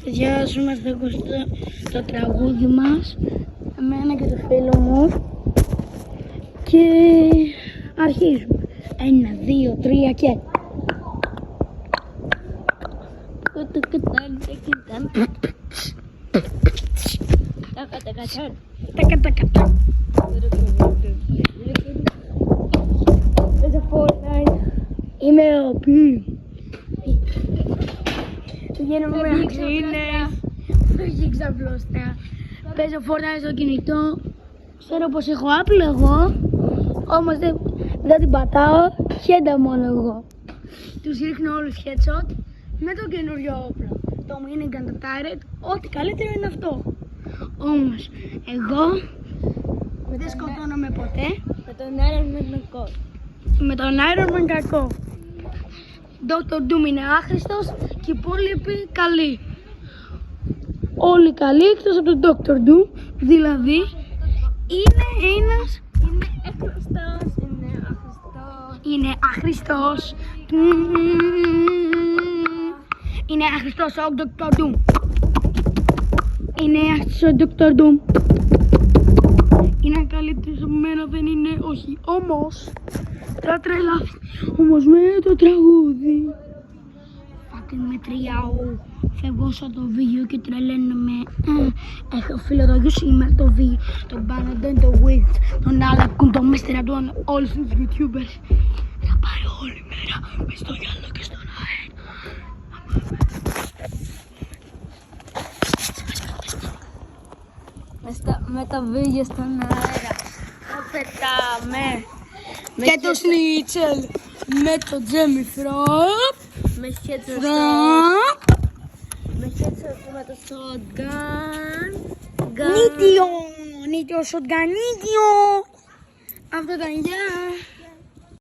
Παιδιά, σου είμαστε το τραγούδι μας, εμένα και το φίλο μου, και αρχίζουμε. 1, 2, 3 και... Είμαι ο Πι. Γίνομαι με αξίνες. Όχι ξαπλώστρα. Παίζω Fortnite στο κινητό. Ξέρω πως έχω Apple εγώ, όμως δεν την πατάω. Χέντα μόνο εγώ. Τους ρίχνω όλους headshot με το καινούριο όπλο. Το minigun, το turret, ό,τι καλύτερο είναι αυτό. Όμως εγώ δεν σκοτώνομαι ποτέ. Με τον Iron Man κακό. Με τον Iron Man κακό. Dr. Doom είναι άχρηστος και οι υπόλοιποι καλοί. Όλοι καλοί εκτός από τον Dr. Doom. Δηλαδή είναι ένας... Είναι άχρηστος, είναι άχρηστος. Είναι άχρηστος. Είναι άχρηστος ο Dr. Doom. Είναι άχρηστος ο Dr. Doom. Είναι καλύτερος από μένα, δεν είναι, όχι. Όμως θα τρελαθεί. Όμως με το τραγούδι fucking μετριάω. Φεύγω στο το βίντεο και τρελαίνομαι. Έχω φίλο το σήμερα το βίντεο. Τον Παναντέν, τον Wiz, τον Άλακουν, τον Μίστερα, τον όλους τους YouTubers. Θα πάρω όλη μέρα μες στο γυαλό και στον αέρα. Με το βίντεο στον αέρα. Θα πετάμε. Και το Σνίτσελ με το Τζέμι Φραπ. Με χέτσο με το shotgun. Νίτιο, νίτιο, σοτγκαν, νίτιο. Αυτό ήταν, γεια.